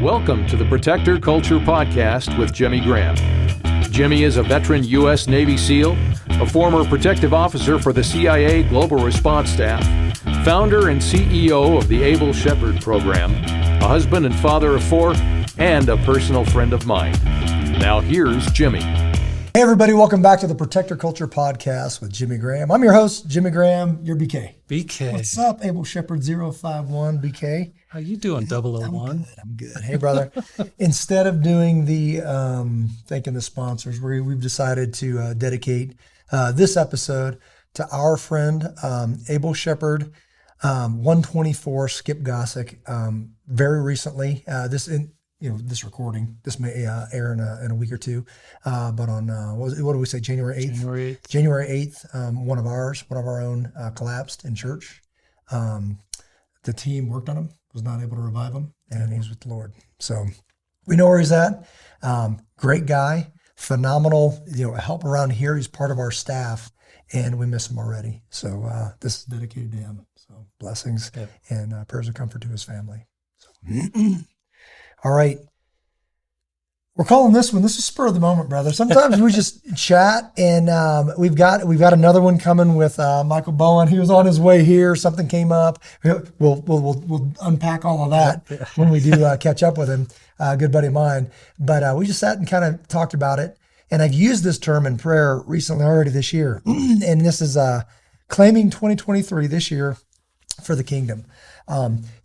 Welcome to the Protector Culture Podcast with Jimmy Graham. Jimmy is a veteran U.S. Navy SEAL, a former protective officer for the CIA Global Response Staff, founder and CEO of the Able Shepherd Program, a husband and father of four, and a personal friend of mine. Now here's Jimmy. Hey everybody, welcome back to the Protector Culture Podcast with Jimmy Graham. I'm your host, Jimmy Graham. You're BK. BK. What's up, Able Shepherd 051, BK? How you doing, 001? I'm good. Hey, brother. Instead of doing the thanking the sponsors, we've decided to dedicate this episode to our friend, Able Shepherd 124, Skip Gossick. Very recently, this recording, this may air in a week or two, but on, what do we say, January 8th? January 8th, one of our own collapsed in church. The team worked on him, was not able to revive him, and he's with the Lord. So we know where he's at. Great guy, phenomenal, help around here. He's part of our staff, and we miss him already. So this is dedicated to him. So blessings and prayers of comfort to his family. So. All right. We're calling this one. This is spur of the moment, brother. Sometimes we just chat, and we've got another one coming with Michael Bowen. He was on his way here. Something came up. We'll unpack all of that when we do catch up with him. Good buddy of mine. But we just sat and kind of talked about it. And I've used this term in prayer recently already this year. And this is claiming 2023 this year for the kingdom.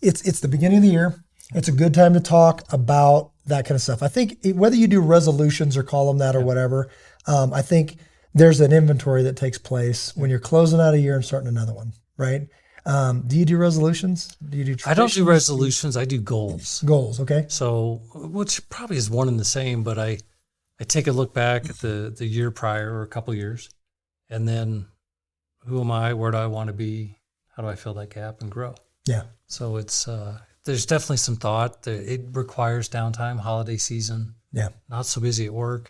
It's the beginning of the year. It's a good time to talk about that kind of stuff. I think whether you do resolutions or call them that or whatever, I think there's an inventory that takes place when you're closing out a year and starting another one, right? Do you do resolutions? Do you do I don't do resolutions. I do goals. Goals, okay. So, which probably is one and the same, but I take a look back at the year prior or a couple years, and then who am I? Where do I want to be? How do I fill that gap and grow? Yeah. So it's there's definitely some thought. It requires downtime, holiday season. Yeah. Not so busy at work,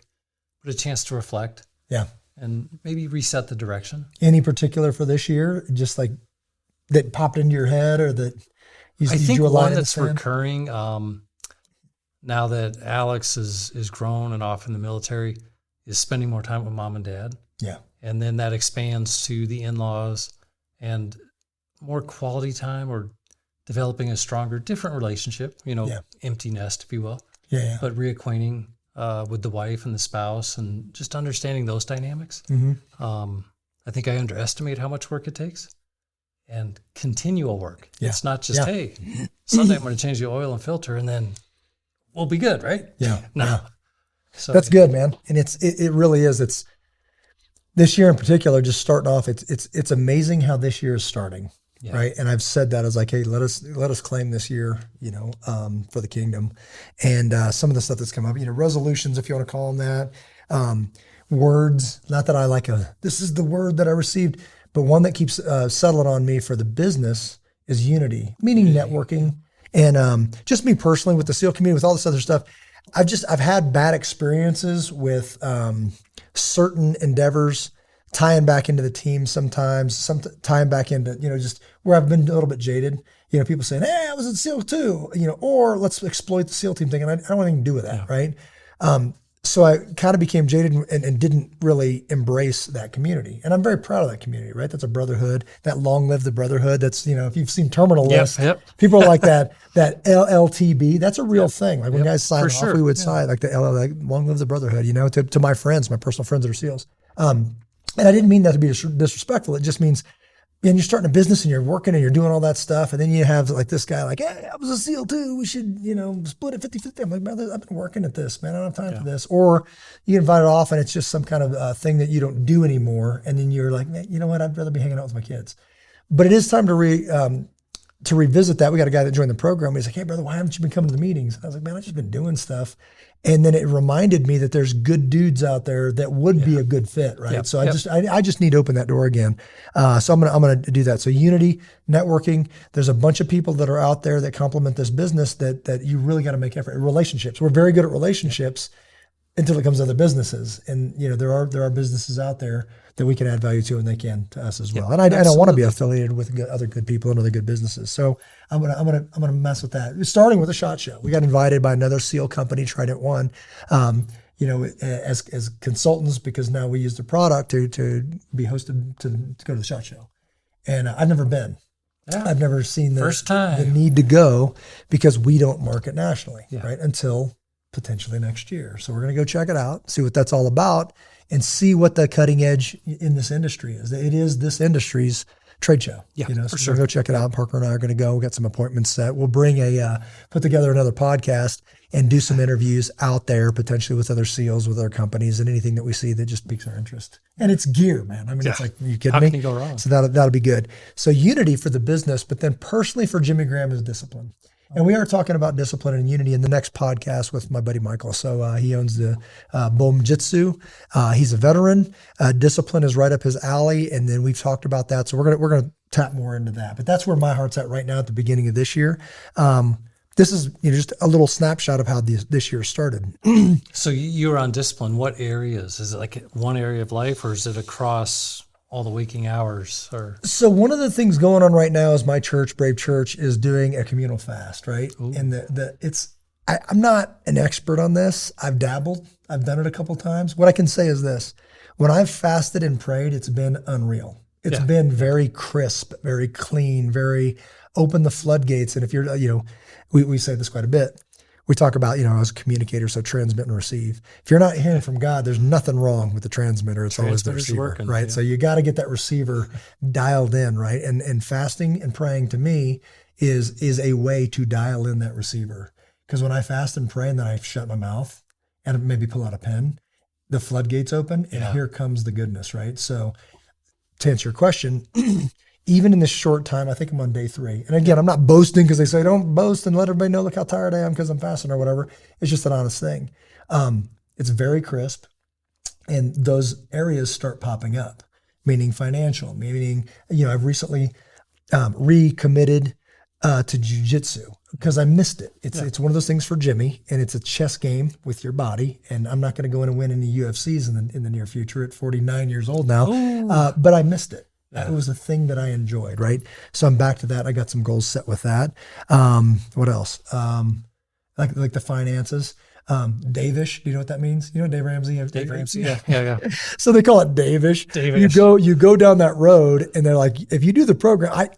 but a chance to reflect. Yeah. And maybe reset the direction. Any particular for this year, just like that popped into your head, or that you think drew a line one that's recurring. Now that Alex is grown and off in the military, is spending more time with mom and dad. Yeah. And then that expands to the in-laws and more quality time, or developing a stronger, different relationship, empty nest, if you will. Yeah. But reacquainting with the wife and the spouse, and just understanding those dynamics. Mm-hmm. I think I underestimate how much work it takes, and continual work. Yeah. It's not just, hey, Sunday I'm going to change the oil and filter, and then we'll be good, right? Yeah. No. Yeah. So that's good, man. And it really is. It's this year in particular, just starting off, it's amazing how this year is starting. Yeah. Right. And I've said that as like, hey, let us claim this year, for the kingdom. And some of the stuff that's come up, resolutions, if you want to call them that, words, not that I like this is the word that I received, but one that keeps settling on me for the business is unity, meaning networking. And just me personally with the SEAL community, with all this other stuff, I've had bad experiences with certain endeavors, tying back into the team sometimes, tying back into, just where I've been a little bit jaded. People saying, hey, I was in SEAL too, or let's exploit the SEAL team thing. And I don't want anything to do with that, right? So I kind of became jaded and didn't really embrace that community. And I'm very proud of that community, right? That's a brotherhood, that long live the brotherhood. That's, if you've seen Terminal List, people are like that LLTB, that's a real thing. Like when guys sign off, we would sign like the long live the brotherhood, to my friends, my personal friends that are SEALs. And I didn't mean that to be disrespectful. It just means, and you're starting a business and you're working and you're doing all that stuff. And then you have like this guy like, hey, I was a SEAL too. We should, split it 50-50. I'm like, man, I've been working at this, man. I don't have time for this. Or you invite it off and it's just some kind of thing that you don't do anymore. And then you're like, man, you know what? I'd rather be hanging out with my kids. But it is time to revisit that. We got a guy that joined the program. He's like, hey, brother, why haven't you been coming to the meetings? And I was like, man, I've just been doing stuff. And then it reminded me that there's good dudes out there that would be a good fit, right? Yep. So I just need to open that door again. So I'm gonna do that. So unity, networking. There's a bunch of people that are out there that complement this business that you really got to make effort. Relationships. We're very good at relationships. until it comes to other businesses. And, there are businesses out there that we can add value to, and they can to us as well. Yeah, and I don't want to be affiliated with other good people and other good businesses. So I'm gonna mess with that. Starting with a SHOT Show. We got invited by another SEAL company, Trident One, as consultants, because now we use the product to be hosted to go to the SHOT Show. And I've never been. Yeah. I've never seen the need to go, because we don't market nationally, right? Until potentially next year. So we're going to go check it out, see what that's all about, and see what the cutting edge in this industry is. It is this industry's trade show. Yeah, so for sure. We're going to go check it out. Parker and I are going to go. We'll get some appointments set. We'll bring put together another podcast and do some interviews out there, potentially with other SEALs, with other companies, and anything that we see that just piques our interest. And it's gear, man. I mean, it's like, are you kidding me? How can you go wrong? So that'll be good. So unity for the business, but then personally for Jimmy Graham is discipline. And we are talking about discipline and unity in the next podcast with my buddy Michael. So he owns the Bom Jitsu. He's a veteran. Discipline is right up his alley, and then we've talked about that. So we're gonna tap more into that. But that's where my heart's at right now at the beginning of this year. This is just a little snapshot of how this year started. So you were on discipline. What areas? Is it like one area of life, or is it across all the waking hours? Or so one of the things going on right now is my church, Brave Church, is doing a communal fast, right? Ooh. And I'm not an expert on this. I've dabbled. I've done it a couple times. What I can say is this: when I've fasted and prayed, it's been unreal. It's been very crisp, very clean, very open the floodgates. And if you're, we say this quite a bit. We talk about, I was a communicator, so transmit and receive. If you're not hearing from God, there's nothing wrong with the transmitter. It's always the receiver, working, right? Yeah. So you got to get that receiver dialed in, right? And fasting and praying to me is a way to dial in that receiver. Because when I fast and pray and then I shut my mouth and maybe pull out a pen, the floodgates open and here comes the goodness, right? So to answer your question, even in this short time, I think I'm on day 3. And again, I'm not boasting, because they say don't boast and let everybody know, look how tired I am because I'm fasting or whatever. It's just an honest thing. It's very crisp, and those areas start popping up, meaning financial, meaning, I've recently recommitted to jiu-jitsu because I missed it. It's one of those things for Jimmy, and it's a chess game with your body. And I'm not going to go in and win any UFCs in the near future at 49 years old now, but I missed it. It was a thing that I enjoyed, right? So I'm back to that. I got some goals set with that. What else? Like the finances. Davish, do you know what that means? You know Dave Ramsey? Dave Ramsey, yeah. So they call it Davish. You go down that road, and they're like, if you do the program, I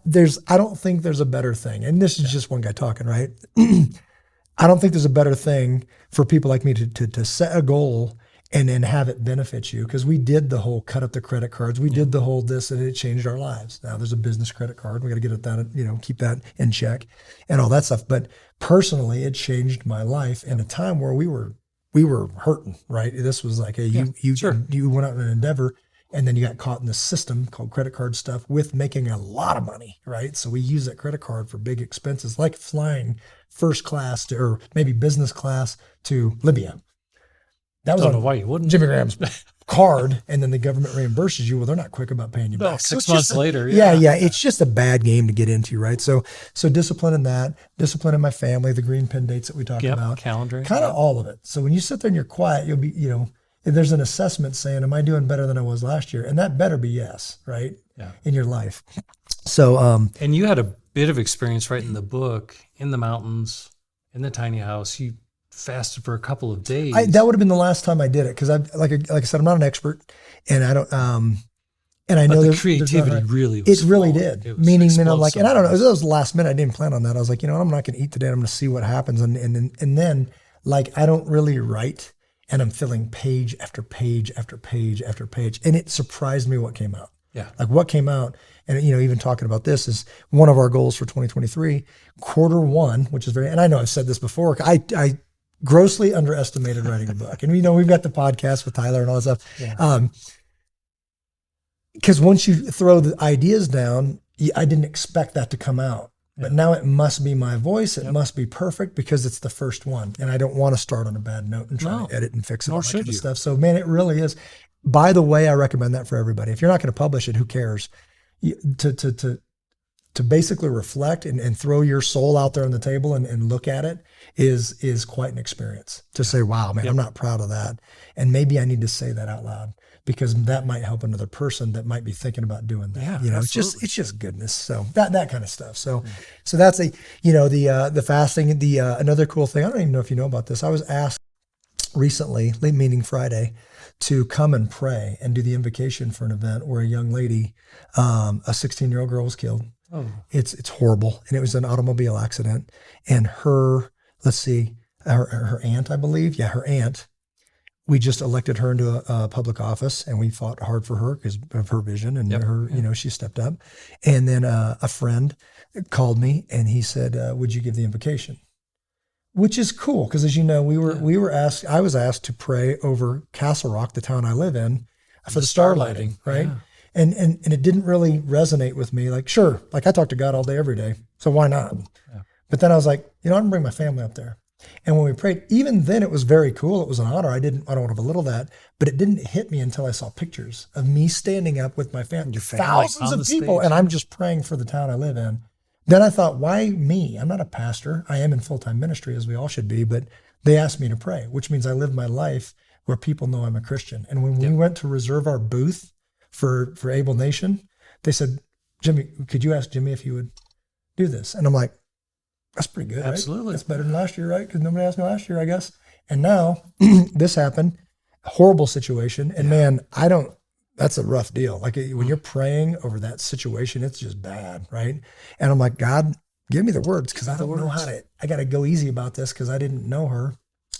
don't think there's a better thing. And this is just one guy talking, right? I don't think there's a better thing for people like me to set a goal and then have it benefit you, because we did the whole cut up the credit cards. We did the whole this, and it changed our lives. Now there's a business credit card. We got to get it that, keep that in check and all that stuff. But personally, it changed my life in a time where we were hurting, right? This was like, hey, you went out on an endeavor, and then you got caught in this system called credit card stuff with making a lot of money, right? So we use that credit card for big expenses, like flying first class or maybe business class to Libya. That was why you wouldn't. Jimmy Graham's card, and then the government reimburses you. Well, they're not quick about paying you back. 6 months later. Yeah. It's just a bad game to get into, right? So discipline in that, discipline in my family, the green pin dates that we talked about. Calendaring. Kind of all of it. So when you sit there and you're quiet, you'll be, there's an assessment saying, am I doing better than I was last year? And that better be yes, right? Yeah. In your life. So. And you had a bit of experience writing the book in the mountains, in the tiny house. You fasted for a couple of days. That would have been the last time I did it, because like I said, I'm not an expert, and I don't. And I know the creativity really was. It really did. Meaning, I'm like, and I don't know. It was last minute. I didn't plan on that. I was like, I'm not going to eat today. I'm going to see what happens, and then like I don't really write, and I'm filling page after page after page after page, and it surprised me what came out. Yeah, like what came out, and even talking about this is one of our goals for 2023, Q1, which is very. And I know I've said this before. I grossly underestimated writing a book. And we've got the podcast with Tyler and all that stuff. Yeah. Because once you throw the ideas down, I didn't expect that to come out. But now it must be my voice. It must be perfect, because it's the first one. And I don't want to start on a bad note and try to edit and fix it all that kind of stuff. So man, it really is. By the way, I recommend that for everybody. If you're not going to publish it, who cares? to basically reflect and throw your soul out there on the table and look at it is quite an experience to say, wow, man, I'm not proud of that. And maybe I need to say that out loud, because that might help another person that might be thinking about doing that. Yeah, it's just goodness. So that kind of stuff. So that's the fasting. Another cool thing, I don't even know if you know about this. I was asked recently, meaning Friday, to come and pray and do the invocation for an event where a young lady, a 16-year-old girl, was killed. Oh. It's horrible. And it was an automobile accident. And her aunt, I believe. Yeah, her aunt. We just elected her into a public office, and we fought hard for her because of her vision and she stepped up. And then a friend called me and he said, would you give the invocation? Which is cool, because as you know, I was asked to pray over Castle Rock, the town I live in, for the star lighting, right? Yeah. And it didn't really resonate with me. Like, sure, like I talk to God all day, every day, so why not? Yeah. But then I was like, I'm gonna bring my family up there. And when we prayed, even then it was very cool. It was an honor. I don't want to belittle that, but it didn't hit me until I saw pictures of me standing up with my family, thousands of people, and I'm just praying for the town I live in. Then I thought, why me? I'm not a pastor. I am in full-time ministry, as we all should be, but they asked me to pray, which means I live my life where people know I'm a Christian. And when we went to reserve our booth for Able Nation, they said, Jimmy, could you ask Jimmy if he would do this? And I'm like, that's pretty good, Absolutely. Right? That's better than last year, right? Because nobody asked me last year, I guess. And now this happened, horrible situation. And man, that's a rough deal. Like when you're praying over that situation, it's just bad, right? And I'm like, God, give me the words, because I don't know I got to go easy about this, because I didn't know her.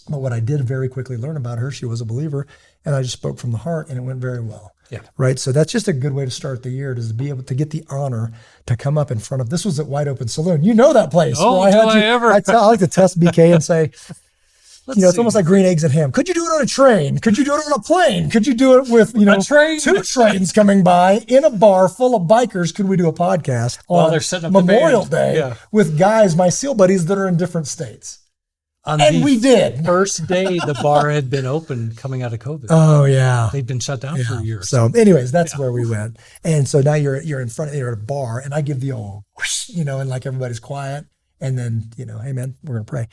But what I did very quickly learn about her, she was a believer, and I just spoke from the heart, and it went very well. Yeah. Right. So that's just a good way to start the year, to be able to get the honor to come up in front of, this was at Wide Open Saloon. You know that place. Oh, I like to test BK and say, it's almost like green eggs and ham. Could you do it on a train? Could you do it on a plane? Could you do it with, train? 2 trains coming by in a bar full of bikers? Could we do a podcast on they're setting up Memorial Day with guys, my SEAL buddies that are in different states? We did. First day the bar had been open coming out of COVID. Oh yeah. They'd been shut down for a year. So anyways, that's where we went. And so now you're in front, you're at a bar, and I give the old whoosh, and like everybody's quiet. And then, hey man, we're going to pray.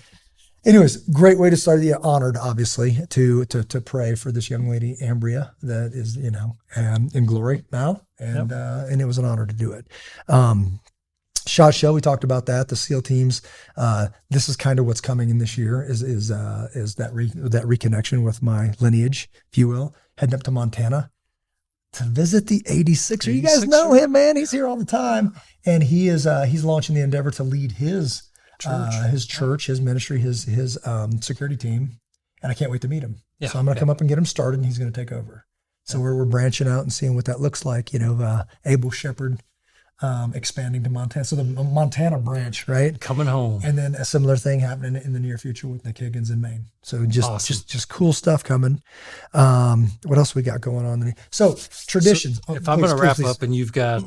Anyways, great way to start the honored, obviously, to pray for this young lady, Ambria, that is, in glory now. And it was an honor to do it. SHOT Show, we talked about that. The SEAL teams. This is kind of what's coming in this year is that reconnection with my lineage, if you will, heading up to Montana to visit the 86er. You guys know him, man. He's here all the time, and he's launching the endeavor to lead his church, his ministry, his security team, and I can't wait to meet him. Yeah, so I'm going to come up and get him started, and he's going to take over. So we're branching out and seeing what that looks like. Able Shepherd. Expanding to Montana. So the Montana branch, right? Coming home. And then a similar thing happening in the near future with Nick Higgins in Maine. So just cool stuff coming. What else we got going on? So traditions. So if I'm going to wrap up, and you've got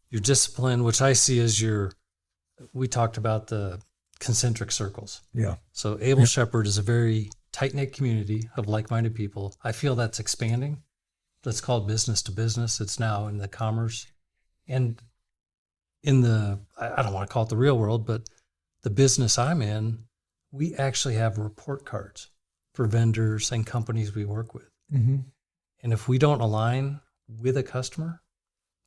your discipline, which I see as we talked about the concentric circles. Yeah. So Able Shepherd is a very tight-knit community of like-minded people. I feel that's expanding. That's called business to business. It's now in the commerce. And in I don't want to call it the real world, but the business I'm in, we actually have report cards for vendors and companies we work with. Mm-hmm. And if we don't align with a customer,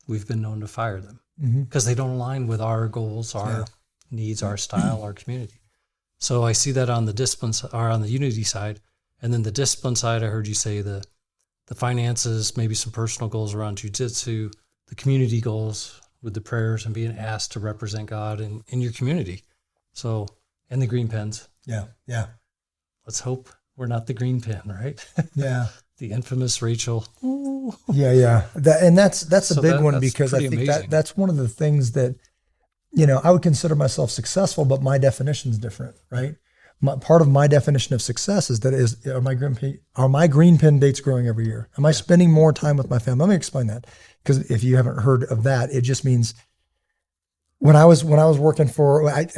we've been known to fire them because they don't align with our goals, our needs, our style, our community. So I see that on the discipline or on the unity side. And then the discipline side, I heard you say the finances, maybe some personal goals around jiu-jitsu, the community goals with the prayers and being asked to represent God in your community. So, and the green pens. Yeah. Yeah. Let's hope we're not the green pen, right? Yeah. The infamous Rachel. Ooh. Yeah. Yeah. That's a big one, because I think that's one of the things that, I would consider myself successful, but my definition is different, right? Part of my definition of success is are my green pen dates growing every year? Am I spending more time with my family? Let me explain that, because if you haven't heard of that, it just means when I was working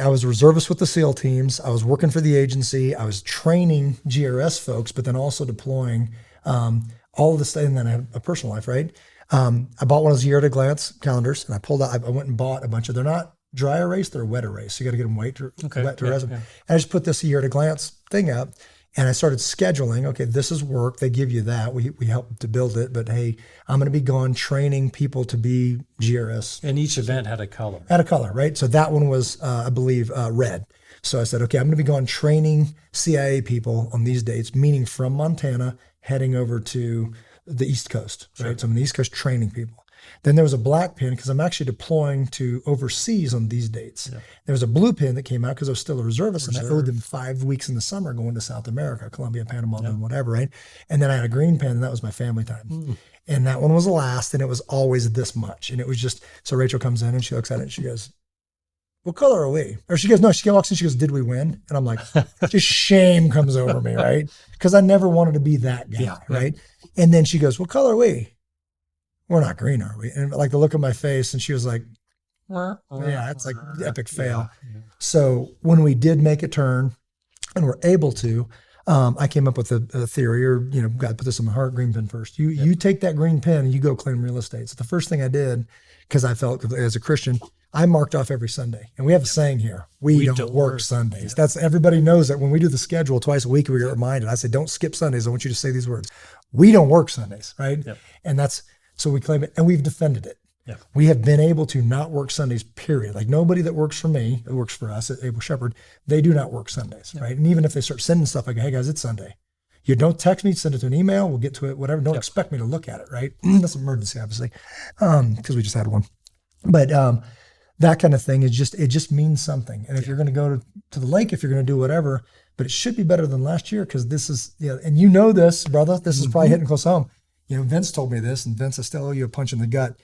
I was a reservist with the SEAL teams. I was working for the agency. I was training GRS folks, but then also deploying all of this. And then I had a personal life, right? I bought one of those year at a glance calendars, and I pulled out. I went and bought a bunch of. They're not dry erase; they're wet erase. So you got to get them wet to resin. Yeah. And I just put this year at a glance thing up, and I started scheduling. Okay, this is work. They give you that. We help to build it, but hey, I'm going to be gone training people to be GRS. And each event had a color. Had a color, right? So that one was, I believe, red. So I said, okay, I'm going to be gone training CIA people on these dates, meaning from Montana, heading over to the East Coast, right? Sure. So I'm on the East Coast training people. Then there was a black pin because I'm actually deploying to overseas on these dates. Yeah. There was a blue pin that came out because I was still a reservist, and I owed them 5 weeks in the summer going to South America, Colombia, Panama, and whatever, right? And then I had a green pin, and that was my family time. And that one was the last, and it was always this much. And it was just, so Rachel comes in and she looks at it and she goes, what color are we? Or she goes, no, she walks in, she goes, did we win? And I'm like, just shame comes over me, right? Because I never wanted to be that guy, right? And then she goes, what color are we? We're not green, are we? And like the look on my face, and she was like, yeah, it's like epic fail. Yeah. So when we did make a turn and were able to, I came up with a theory, or, God put this in my heart, green pin first. You take that green pin and you go claim real estate. So the first thing I did, because I felt as a Christian, I marked off every Sunday. And we have a saying here, we don't work Sundays. Yeah. That's, everybody knows that when we do the schedule twice a week, we get reminded. I say, don't skip Sundays. I want you to say these words. We don't work Sundays, right? Yep. And so we claim it, and we've defended it. Yeah. We have been able to not work Sundays, period. Like nobody that works for me, that works for us at Able Shepherd, they do not work Sundays, right? And even if they start sending stuff, I go, hey guys, it's Sunday. You don't text me, send it to an email, we'll get to it, whatever. Don't expect me to look at it, right? That's an emergency, obviously, because we just had one. But that kind of thing is it just means something. And if you're going to go to the lake, if you're going to do whatever, but it should be better than last year, because this is, and you know this, brother, this is probably hitting close home. Vince told me this, and Vince, I still owe you a punch in the gut.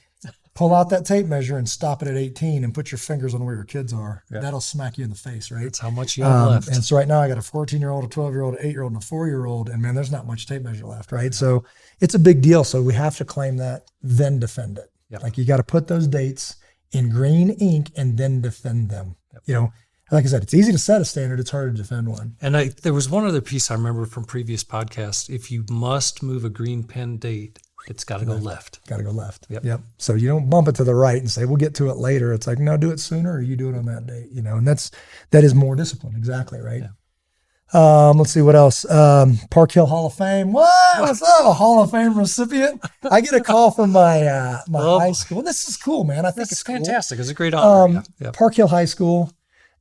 Pull out that tape measure and stop it at 18 and put your fingers on where your kids are. Yeah. That'll smack you in the face, right? That's how much you have left. And so right now I got a 14-year-old, a 12-year-old, an 8-year-old, and a 4-year-old, and man, there's not much tape measure left, right? So it's a big deal. So we have to claim that, then defend it. Yep. Like you got to put those dates in green ink and then defend them. Yep. Like I said, it's easy to set a standard. It's hard to defend one. And there was one other piece I remember from previous podcasts. If you must move a green pen date, it's got to go left. Got to go left. Yep. So you don't bump it to the right and say, we'll get to it later. It's like, no, do it sooner, or you do it on that date, and that is more discipline. Exactly. Right. Yeah. Let's see what else. Park Hill Hall of Fame. What? What's up? A Hall of Fame recipient? I get a call from my high school. This is cool, man. I think it's fantastic. Cool. It's a great honor. Park Hill High School.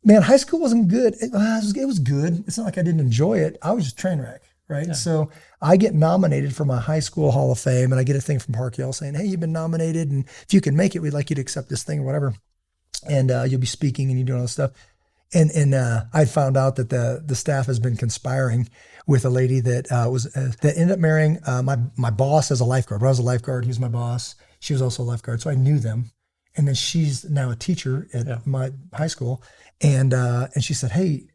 Man, high school wasn't good. It was good. It's not like I didn't enjoy it. I was just train wreck, right? Yeah. So I get nominated for my high school Hall of Fame, and I get a thing from Park Hill saying, hey, you've been nominated, and if you can make it, we'd like you to accept this thing or whatever. And you'll be speaking and you doing all this stuff. And I found out that the staff has been conspiring with a lady that that ended up marrying my boss as a lifeguard. When I was a lifeguard, he was my boss. She was also a lifeguard, so I knew them. And then she's now a teacher at my high school. And she said, hey,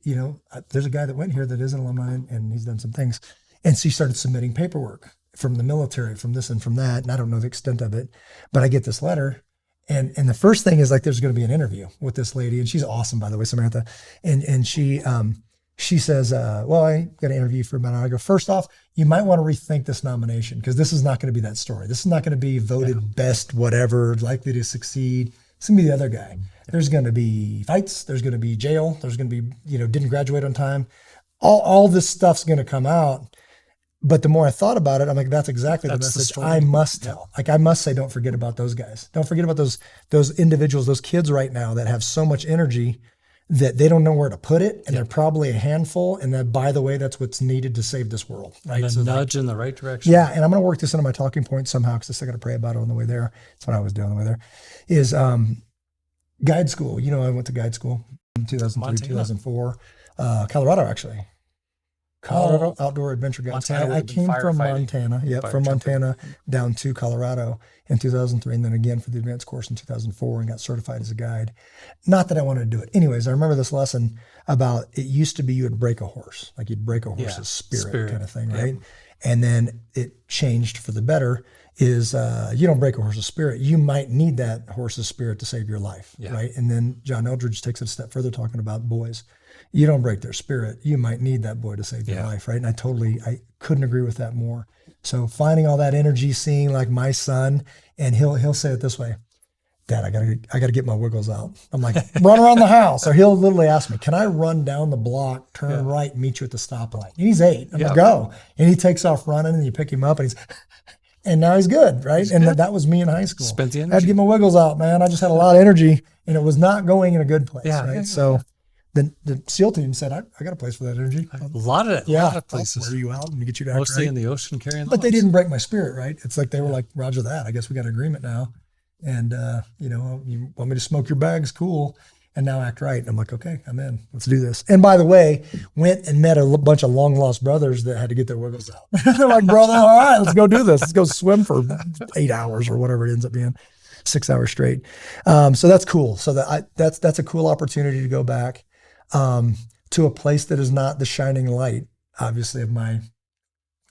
there's a guy that went here that is an alumni, and he's done some things. And she started submitting paperwork from the military, from this and from that. And I don't know the extent of it, but I get this letter. And the first thing is like, there's going to be an interview with this lady. And she's awesome, by the way, Samantha. And she says, well, I got an interview for about an hour. I go, first off, you might want to rethink this nomination, because this is not going to be that story. This is not going to be voted best, whatever, likely to succeed. It's going to be the other guy. There's going to be fights. There's going to be jail. There's going to be, didn't graduate on time. All this stuff's going to come out. But the more I thought about it, I'm like, that's exactly the message I must tell. Like I must say, don't forget about those guys. Don't forget about those individuals, those kids right now that have so much energy that they don't know where to put it. And they're probably a handful. And that, by the way, that's what's needed to save this world. Right? And a nudge in the right direction. Yeah. And I'm going to work this into my talking points somehow, because I still got to pray about it on the way there. That's what I was doing on the way there. Is guide school. I went to guide school in 2003, Montana. 2004. Colorado, actually. Colorado Outdoor Adventure Guides. I came from Montana. From Montana down to Colorado in 2003, and then again for the advanced course in 2004, and got certified as a guide. Not that I wanted to do it. Anyways, I remember this lesson about, it used to be you would break a horse. Like you'd break a horse's spirit kind of thing, right? And then it changed for the better. Is you don't break a horse's spirit. You might need that horse's spirit to save your life, right? And then John Eldridge takes it a step further, talking about boys. you don't break their spirit. You might need that boy to save your life, right? And I couldn't agree with that more. So finding all that energy, seeing like my son, and he'll say it this way, Dad, I gotta get my wiggles out. I'm like, run around the house. Or he'll literally ask me, can I run down the block, turn right, and meet you at the stoplight? And he's 8. I'm like, go. And he takes off running, and you pick him up, and now he's good, right? He's good. That was me in high school. Spent the energy. I had to get my wiggles out, man. I just had a lot of energy, and it was not going in a good place, right? So the SEAL team said, I got a place for that energy. A lot of places. I'll wear you out and get you to act Mostly right. in the ocean carrying But they didn't break my spirit, right? It's like they were like, Roger that. I guess we got an agreement now. And, you want me to smoke your bags? Cool. And now act right. And I'm like, okay, I'm in. Let's do this. And by the way, went and met a bunch of long lost brothers that had to get their wiggles out. They're like, brother, all right, let's go do this. Let's go swim for 8 hours or whatever it ends up being, 6 hours straight. So that's cool. So that's a cool opportunity to go back to a place that is not the shining light, obviously, of my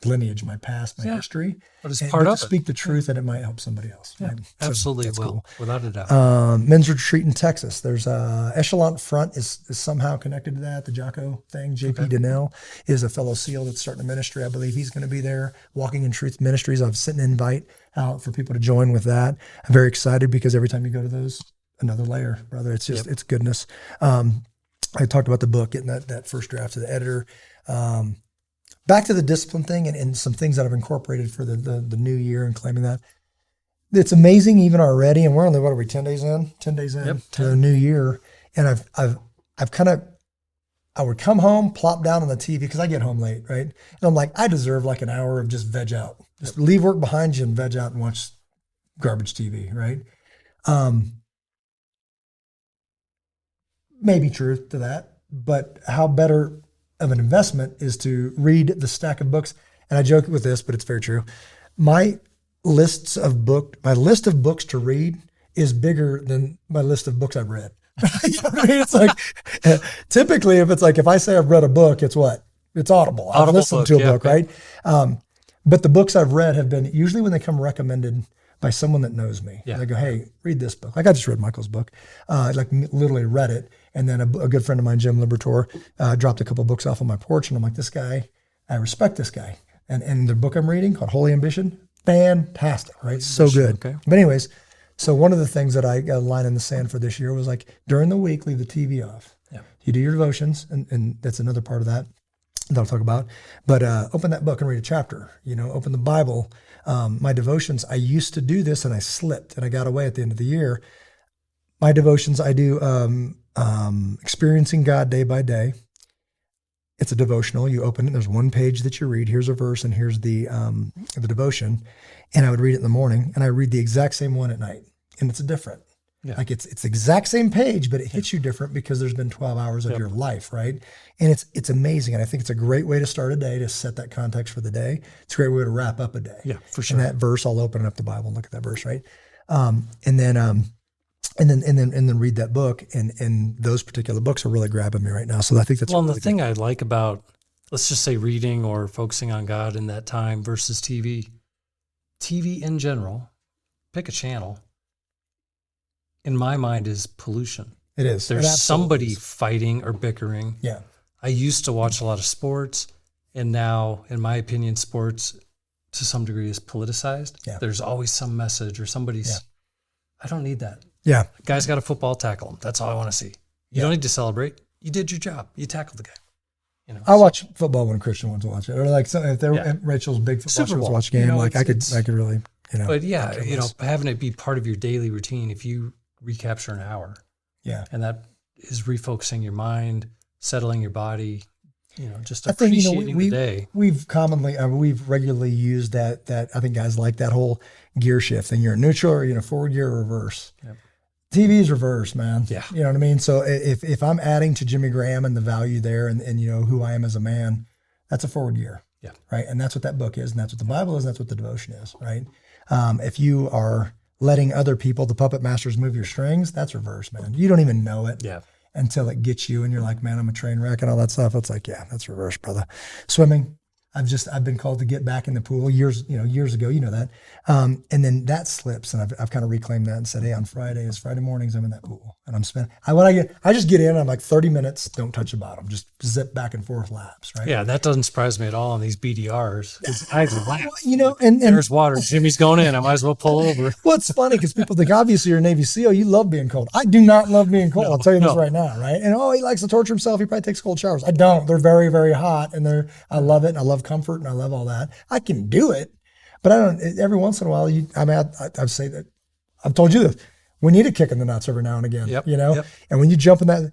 lineage, my past, my history. But it's part of it. Speak the truth, and it might help somebody else. Yeah, right? absolutely so will, cool. without a doubt. Men's retreat in Texas. There's Echelon Front is somehow connected to that. The Jocko thing. JP Donnell is a fellow SEAL that's starting a ministry. I believe he's going to be there. Walking in Truth Ministries. I've sent an invite out for people to join with that. I'm very excited because every time you go to those, another layer, brother. It's just it's goodness. I talked about the book, getting that first draft to the editor. Back to the discipline thing and some things that I've incorporated for the new year and claiming that. It's amazing even already, and we're only, what are we, 10 days in? 10 days in to the new year. And I've kind of, I would come home, plop down on the TV, because I get home late, right? And I'm like, I deserve like an hour of just veg out. Just leave work behind you and veg out and watch garbage TV, right? Maybe truth to that, but how better of an investment is to read the stack of books. And I joke with this, but it's very true. My list of books to read is bigger than my list of books I've read. You know what I mean? It's like, typically if I say I've read a book, it's what? It's Audible. I've listened to a book, right? But the books I've read have been usually when they come recommended by someone that knows me. Yeah. They go, hey, read this book. Like I just read Michael's book, literally read it. And then a good friend of mine, Jim Libertor, dropped a couple books off on my porch. And I'm like, this guy, I respect this guy. And the book I'm reading called Holy Ambition, fantastic, right? So good. Okay. But anyways, so one of the things that I got a line in the sand for this year was like, during the week, leave the TV off. Yeah. You do your devotions, and that's another part of that I'll talk about. But open that book and read a chapter. Open the Bible. My devotions, I used to do this, and I slipped, and I got away at the end of the year. My devotions, I do Experiencing God Day by Day. It's a devotional. You open it, there's one page that you read. Here's a verse, and here's the devotion. And I would read it in the morning, and I read the exact same one at night, and it's different. Yeah. Like it's the exact same page, but it hits you different because there's been 12 hours of your life, right? And it's amazing. And I think it's a great way to start a day, to set that context for the day. It's a great way to wrap up a day. Yeah, for sure. And that verse, I'll open up the Bible and look at that verse, right? And then read that book. And those particular books are really grabbing me right now. So I think that's well. And the thing I like about, let's just say, reading or focusing on God in that time versus TV in general, pick a channel. In my mind, is pollution. It is. There's somebody fighting or bickering. Yeah. I used to watch a lot of sports, and now, in my opinion, sports to some degree is politicized. Yeah. There's always some message or somebody's. Yeah. I don't need that. Yeah. Guy's got a football, tackle him. That's all I want to see. You don't need to celebrate. You did your job. You tackled the guy. I watch football when Christian wants to watch it, or like if they're Rachel's big football Super Bowl watch game. Like I could really. But having it be part of your daily routine. If you recapture an hour. Yeah. And that is refocusing your mind, settling your body, just appreciating the day. We've regularly used that I think guys like that whole gear shift thing. You're neutral or forward gear or reverse. Yep. TV is reverse, man. Yeah. You know what I mean? So if I'm adding to Jimmy Graham and the value there and who I am as a man, that's a forward gear. Yeah. Right. And that's what that book is. And that's what the Bible is. And that's what the devotion is. Right. If you are letting other people, the puppet masters, move your strings, that's reverse, man. You don't even know it until it gets you and you're like, man, I'm a train wreck and all that stuff. It's like, yeah, that's reverse, brother. Swimming. I've been called to get back in the pool years ago, that. And then that slips, and I've kind of reclaimed that and said, hey, on Friday mornings, I'm in that pool and I'm spending, I just get in, I'm like 30 minutes, don't touch the bottom, just zip back and forth laps, right? Yeah, that doesn't surprise me at all on these BDRs. I laugh. And there's water. Jimmy's going in. I might as well pull over. Well, it's funny because people think, obviously, you're a Navy SEAL. You love being cold. I do not love being cold. I'll tell you this right now, right? And he likes to torture himself. He probably takes cold showers. I don't. They're very, very hot, and I love it, and I love comfort, and I love all that. I can do it, but I don't. Every once in a while, I'd say that. I've told you this. We need a kick in the nuts every now and again. Yep, And when you jump in that,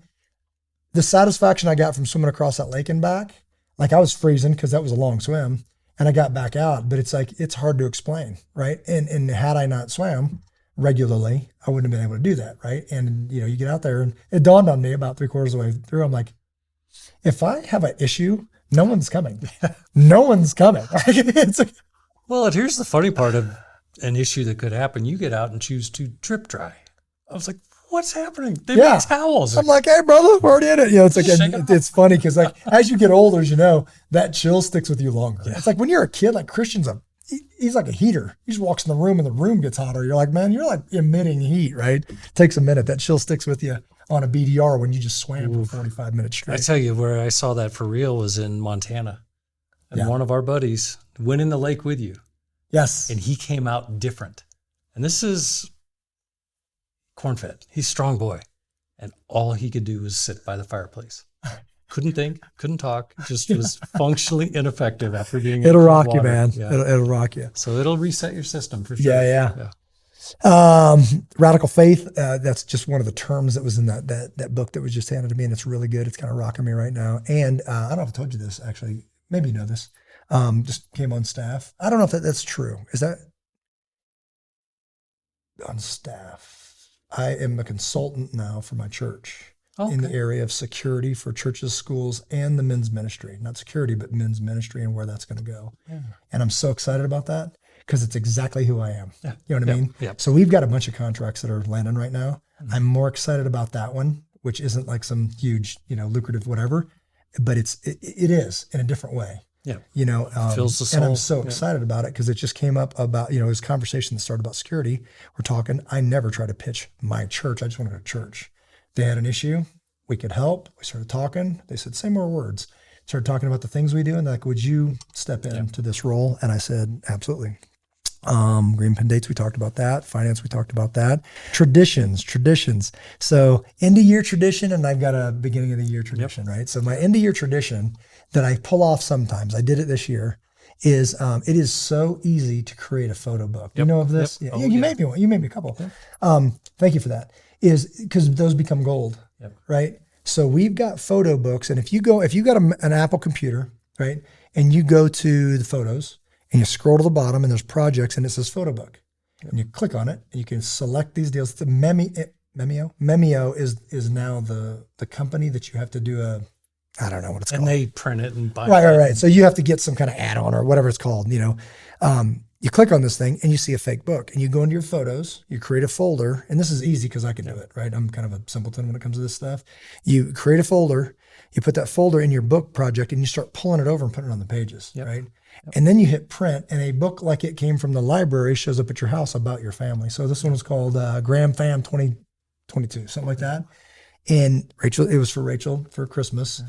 the satisfaction I got from swimming across that lake and back, like I was freezing because that was a long swim. And I got back out, but it's like, it's hard to explain, right? And had I not swam regularly, I wouldn't have been able to do that, right? And, you get out there, and it dawned on me about 3/4 of the way through. I'm like, if I have an issue, no one's coming. No one's coming. It's like, well, here's the funny part of an issue that could happen. You get out and choose to drip dry. I was like, what's happening? They make towels. I'm like, hey, brother, we're already in it. It's like, it's funny because like as you get older, that chill sticks with you longer. Yeah. It's like when you're a kid, like Christian's he's like a heater. He just walks in the room and the room gets hotter. You're like, man, you're like emitting heat, right? Takes a minute. That chill sticks with you on a BDR when you just swam for 45 minutes straight. I tell you, where I saw that for real was in Montana. And one of our buddies went in the lake with you. Yes. And he came out different. And this is corn-fed. He's a strong boy. And all he could do was sit by the fireplace. Couldn't think, couldn't talk, just was functionally ineffective after being It'll rock you, man. Yeah. It'll rock you. So it'll reset your system for sure. Yeah. Radical faith, that's just one of the terms that was in that book that was just handed to me, and it's really good. It's kind of rocking me right now. And I don't know if I told you this, actually. Maybe you know this. Just came on staff. I don't know if that's true. Is that on staff? I am a consultant now for my church in the area of security for churches, schools, and the men's ministry. Not security, but men's ministry and where that's going to go. Yeah. And I'm so excited about that because it's exactly who I am. Yeah. You know what I mean? Yeah. So we've got a bunch of contracts that are landing right now. Mm-hmm. I'm more excited about that one, which isn't like some huge, lucrative whatever, but it is in a different way. Yeah. Fills the soul. And I'm so excited about it because it just came up about, it was a conversation that started about security. We're talking, I never try to pitch my church. I just want to go to church. They had an issue. We could help. We started talking. They said, say more words. Started talking about the things we do. And they're like, would you step into this role? And I said, absolutely. Green pin dates, we talked about that. Finance, we talked about that. Traditions. So end of year tradition, and I've got a beginning of the year tradition, right? So my end of year tradition that I pull off sometimes, I did it this year, is it is so easy to create a photo book. You know of this? Yeah. You made me one. You made me a couple. Thank you for that. Is because those become gold, right? So we've got photo books, and if you got an Apple computer, right, and you go to the photos, and you scroll to the bottom, and there's projects, and it says photo book. And you click on it, and you can select these deals. The Memeo is now the company that you have to do I don't know what it's called. And they print it and buy it. Right. So you have to get some kind of add-on or whatever it's called, You click on this thing, and you see a fake book. And you go into your photos, you create a folder, and this is easy because I can do it, right? I'm kind of a simpleton when it comes to this stuff. You create a folder, you put that folder in your book project, and you start pulling it over and putting it on the pages, right? Yep. And then you hit print, and a book like it came from the library shows up at your house about your family. So this one was called Graham Fam 2022, something like that. And it was for Rachel for Christmas.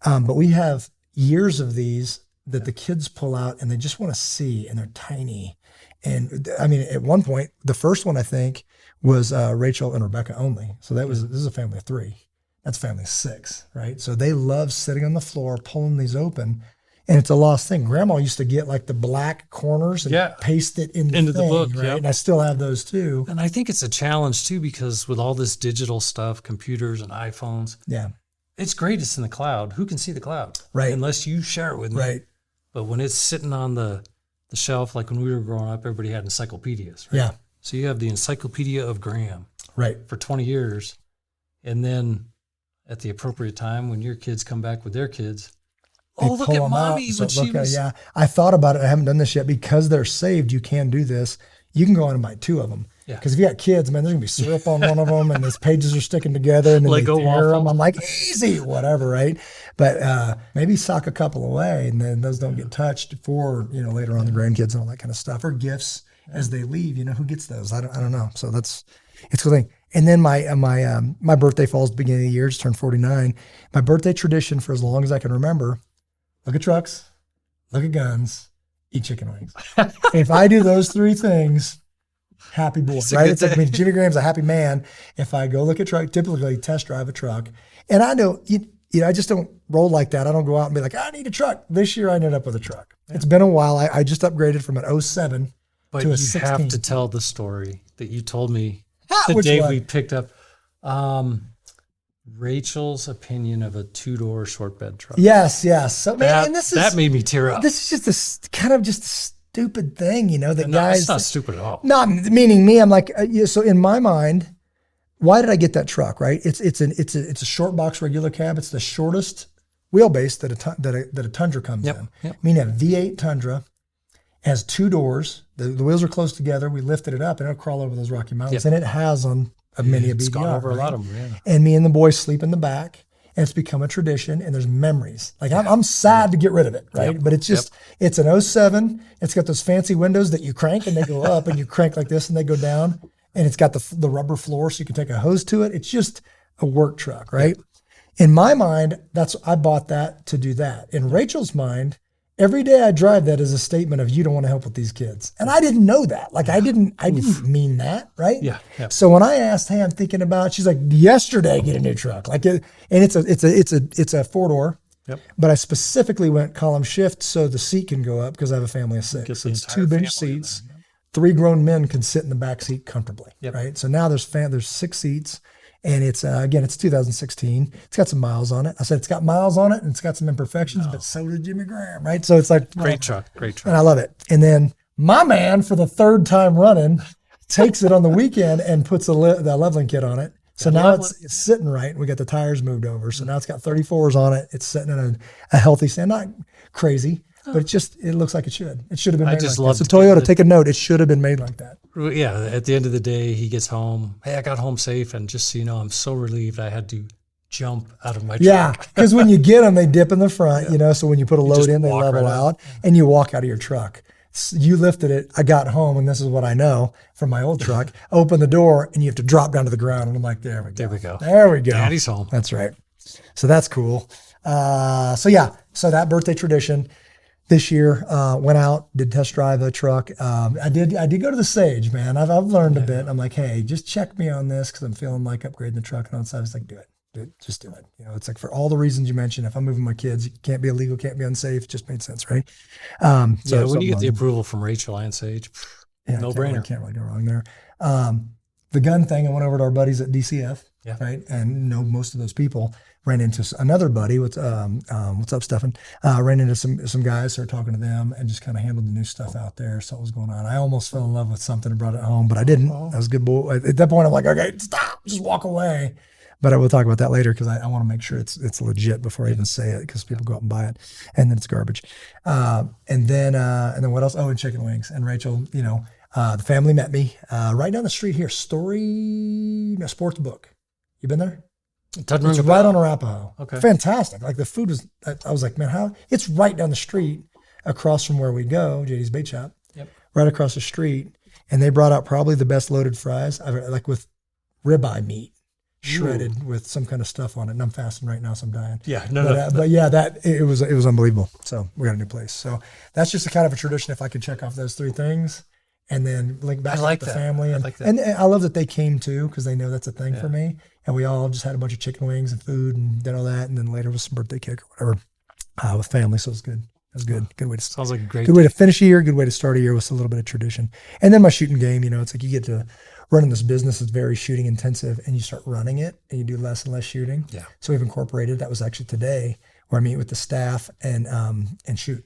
But we have years of these that the kids pull out, and they just want to see, and they're tiny. And I mean, at one point, the first one I think was Rachel and Rebecca only. So this is a family of 3. That's family of 6, right? So they love sitting on the floor, pulling these open. And it's a lost thing. Grandma used to get like the black corners and paste it into the book, right? And I still have those too. And I think it's a challenge too, because with all this digital stuff, computers and iPhones, it's great. It's in the cloud. Who can see the cloud? Right. Unless you share it with me. Right. But when it's sitting on the shelf, like when we were growing up, everybody had encyclopedias, right? Yeah. So you have the Encyclopedia of Graham. Right. For 20 years. And then at the appropriate time, when your kids come back with their kids, look at mommy when she was... I thought about it. I haven't done this yet. Because they're saved, you can do this. You can go on and buy 2 of them. Yeah. Because if you got kids, man, there's gonna be syrup on one of them, and those pages are sticking together, and then Lego they tear them. waffle. I'm like, easy, whatever, right? But maybe sock a couple away, and then those don't get touched for later on the grandkids and all that kind of stuff, or gifts as they leave. Who gets those? I don't know. So it's a cool thing. And then my birthday falls at the beginning of the year. Just turned 49. My birthday tradition for as long as I can remember: look at trucks, look at guns, eat chicken wings. If I do those three things, happy boy, right? It's like Jimmy Graham's a happy man. If I go look at truck, typically test drive a truck, and I know I just don't roll like that. I don't go out and be like, I need a truck. This year I ended up with a truck. Yeah. It's been a while. I just upgraded from an 07 to a 16. But you have to tell the story that you told me the day we picked up. Rachel's opinion of a 2-door short bed truck. Yes. So man, that made me tear up. This is just a stupid thing, that guys. It's not stupid at all. Not meaning me. I'm like, so in my mind, why did I get that truck? Right? It's a short box regular cab. It's the shortest wheelbase that a Tundra comes in. Yep. I mean, a V8 Tundra has 2 doors. The wheels are close together. We lifted it up and it'll crawl over those Rocky Mountains, and it has on many a BDR. It's gone over a lot of them. Yeah. And me and the boys sleep in the back. And it's become a tradition, and there's memories. Like I'm sad to get rid of it, right? Yep. But it's just it's an 07. It's got those fancy windows that you crank and they go up, and you crank like this and they go down. And it's got the rubber floor, so you can take a hose to it. It's just a work truck, right? Yep. In my mind, I bought that to do that. In Rachel's mind, every day I drive that is a statement of you don't want to help with these kids. And I didn't know that. Like I didn't mean that, right? Yeah. So when I asked, hey, I'm thinking about, she's like, yesterday get a new truck. Like and it's a 4-door. Yep. But I specifically went column shift so the seat can go up because I have a family of 6. So it's 2 bench seats. 3 grown men can sit in the back seat comfortably, right? So now there's 6 seats. And it's, again, it's 2016. It's got some miles on it. I said it's got miles on it and it's got some imperfections, but so did Jimmy Graham, right? So it's like, great truck. And I love it. And then my man, for the 3rd time running, takes it on the weekend and puts the leveling kit on it. So now it's sitting right. We got the tires moved over. So now it's got 34s on it. It's sitting in a healthy stand. Not crazy, but it looks like it should. It should have been made like that. So Toyota, take a note. It should have been made like that. Yeah, at the end of the day, he gets home. Hey, I got home safe, and just so you know, I'm so relieved I had to jump out of my truck. Yeah, because when you get them, they dip in the front, so when you put a load in, they level out, and you walk out of your truck. You lifted it. I got home, and this is what I know from my old truck. Open the door, and you have to drop down to the ground, and I'm like, there we go. There we go. Daddy's home. That's right. So that's cool. So that birthday tradition. This year, went out, did test drive a truck. I did go to the Sage, man. I've learned a bit. I'm like, hey, just check me on this because I'm feeling like upgrading the truck. And on the side, it's like, do it, just do it. It's like for all the reasons you mentioned. If I'm moving my kids, it can't be illegal, can't be unsafe. It just made sense, right? So when you get the approval from Rachel and Sage, no brainer. Can't really go wrong there. The gun thing, I went over to our buddies at DCF, right, and know most of those people. Ran into another buddy. What's up, Stefan? Ran into some guys, started talking to them, and just kind of handled the new stuff out there. Saw what was going on. I almost fell in love with something and brought it home, but I didn't. I was a good boy. At that point, I'm like, okay, stop, just walk away. But I will talk about that later because I want to make sure it's legit before I even say it because people go out and buy it, and then it's garbage. And then what else? Oh, and chicken wings. And Rachel, the family met me right down the street here. Sports Book. You been there? It's right on Arapahoe. Okay. Fantastic. Like the food was, I was like, man, how? It's right down the street across from where we go, JD's Bait Shop. Yep. Right across the street. And they brought out probably the best loaded fries, like with ribeye meat shredded with some kind of stuff on it. And I'm fasting right now, so I'm dying. Yeah. But it was unbelievable. So we got a new place. So that's just a kind of a tradition. If I could check off those 3 things. And then link back to the family. And I love that they came too because they know that's a thing for me. And we all just had a bunch of chicken wings and food and did all that. And then later was some birthday cake or whatever with family. So it was good. It was good. Good way to sounds like a great way to finish a year. Good way to start a year with a little bit of tradition. And then my shooting game. It's like you get to running this business that's very shooting intensive, and you start running it, and you do less and less shooting. Yeah. So we've incorporated. That was actually today where I meet with the staff and shoot.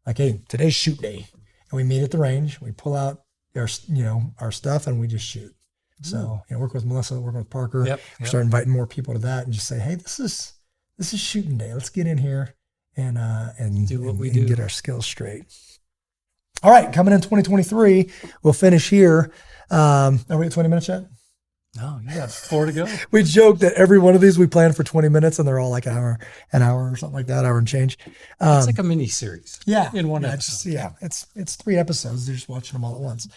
Like, hey, today's shoot day. And we meet at the range. We pull out our stuff and we just shoot. So, work with Melissa, working with Parker. Yep. Start inviting more people to that and just say, hey, this is shooting day. Let's get in here and do what we do. Get our skills straight. All right, coming in 2023, we'll finish here. Are we at 20 minutes yet? No, you got 4 to go. We joke that every one of these we plan for 20 minutes and they're all like an hour or something like that, hour and change. It's like a mini series. Yeah. In one episode. It's 3 episodes. They're just watching them all at once.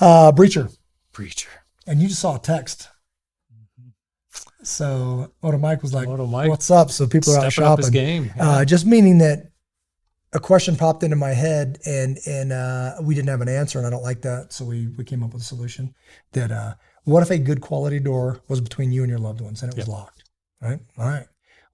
Breacher. And you just saw a text. So Moto Mike was like, what's up? So people are out shopping. Up his game. Yeah. Just meaning that a question popped into my head and we didn't have an answer, and I don't like that. So we came up with a solution that, what if a good quality door was between you and your loved ones and it was locked, right? All right.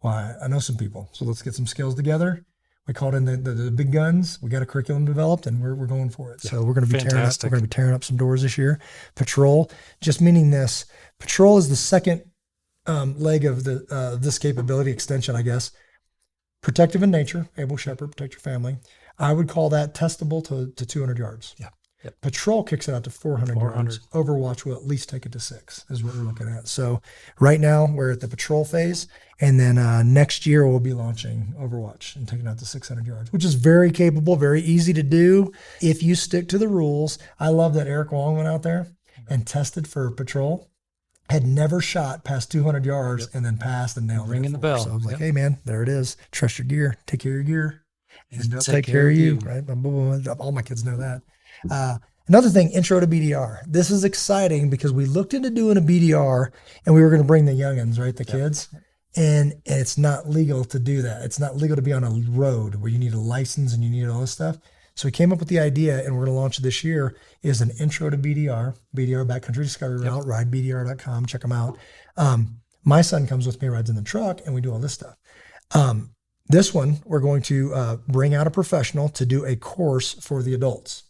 Well, I know some people, so let's get some skills together. We called in the big guns. We got a curriculum developed, and we're going for it. So we're going to be tearing up some doors this year. Patrol, just meaning this. Patrol is the second leg of this capability extension, I guess. Protective in nature, able to shepherd, protect your family. I would call that testable to 200 yards. Yeah. Yep. Patrol kicks it out to 400 yards. Overwatch will at least take it to 6 is what we're looking at. So right now we're at the patrol phase, and then next year we'll be launching Overwatch and taking it out to 600 yards, which is very capable, very easy to do if you stick to the rules. I love that Eric Wong went out there and tested for patrol, had never shot past 200 yards and then passed and nailed it. Ringing the bell. So I was like, hey man, there it is. Trust your gear. Take care of your gear. And they'll take care of you, right? All my kids know that. Another thing, intro to BDR. This is exciting because we looked into doing a BDR and we were going to bring the youngins, right? The kids. And it's not legal to do that. It's not legal to be on a road where you need a license and you need all this stuff. So we came up with the idea, and we're going to launch it this year, is an intro to BDR Backcountry Discovery Route, ridebdr.com. Check them out. My son comes with me, rides in the truck, and we do all this stuff. This one, we're going to bring out a professional to do a course for the adults.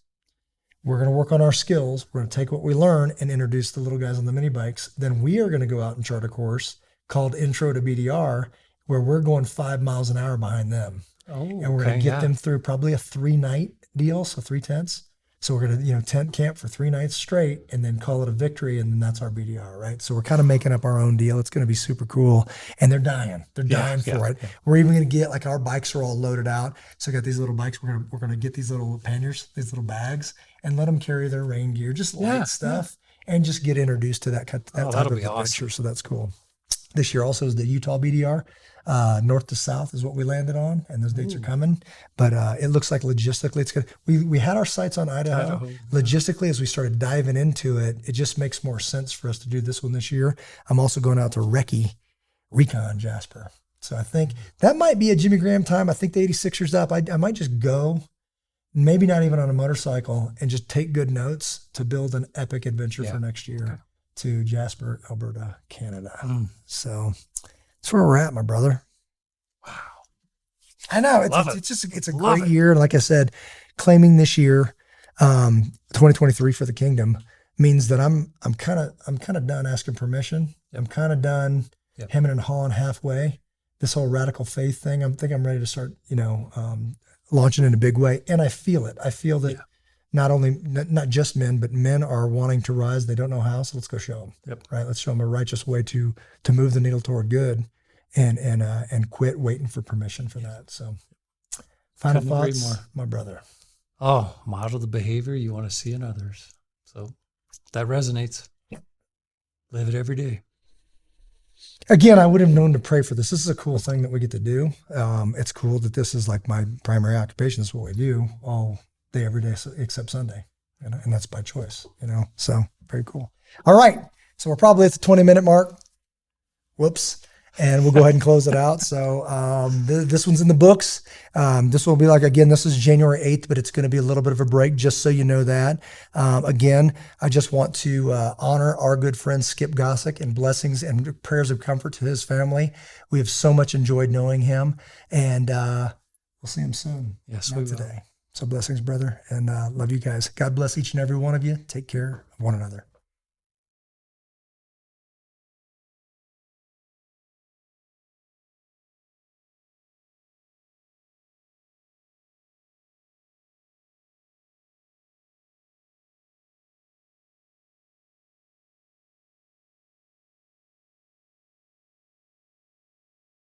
We're going to work on our skills. We're going to take what we learn and introduce the little guys on the mini bikes. Then we are going to go out and chart a course called Intro to BDR, where we're going 5 miles an hour behind them. And we're going to get them through probably a 3-night deal, so 3 tents. So we're going to, tent camp for 3 nights straight and then call it a victory, and then that's our BDR, right? So we're kind of making up our own deal. It's going to be super cool. And they're dying. They're dying for it. Yeah. We're even going to get, like, our bikes are all loaded out. So we got these little bikes. We're going to get these little panniers, these little bags, and let them carry their rain gear, just light stuff, and just get introduced to that type of adventure. Awesome. So that's cool. This year also is the Utah BDR. North to south is what we landed on, and those dates are coming. But it looks like logistically it's good. We had our sights on Idaho. Logistically, as we started diving into it, it just makes more sense for us to do this one this year. I'm also going out to Recon Jasper. So I think that might be a Jimmy Graham time. I think the 86ers up. I might just go, maybe not even on a motorcycle, and just take good notes to build an epic adventure for next year to Jasper, Alberta, Canada. So that's where we're at, my brother. Wow. I know. It's a great year. Like I said, claiming this year, 2023 for the kingdom means that I'm kind of done asking permission. I'm kind of done hemming and hawing halfway. This whole radical faith thing, I'm ready to start, launching in a big way. And I feel it. I feel that not just men, but men are wanting to rise. They don't know how, so let's go show them. Yep. Right. Let's show them a righteous way to move the needle toward good, and quit waiting for permission for that. So, final thoughts, my brother. Oh, model the behavior you want to see in others. So that resonates. Live it every day. Again, I would have known to pray for this. This is a cool thing that we get to do. It's cool that this is like my primary occupation. This is what we do all day, every day, except Sunday. And that's by choice, so very cool. All right. So we're probably at the 20-minute mark. Whoops. And we'll go ahead and close it out. So this one's in the books. This will be this is January 8th, but it's going to be a little bit of a break, just so you know that. Again, I just want to honor our good friend Skip Gossick, and blessings and prayers of comfort to his family. We have so much enjoyed knowing him, and we'll see him soon. Yes, we will. Today. So blessings, brother, and love you guys. God bless each and every one of you. Take care of one another.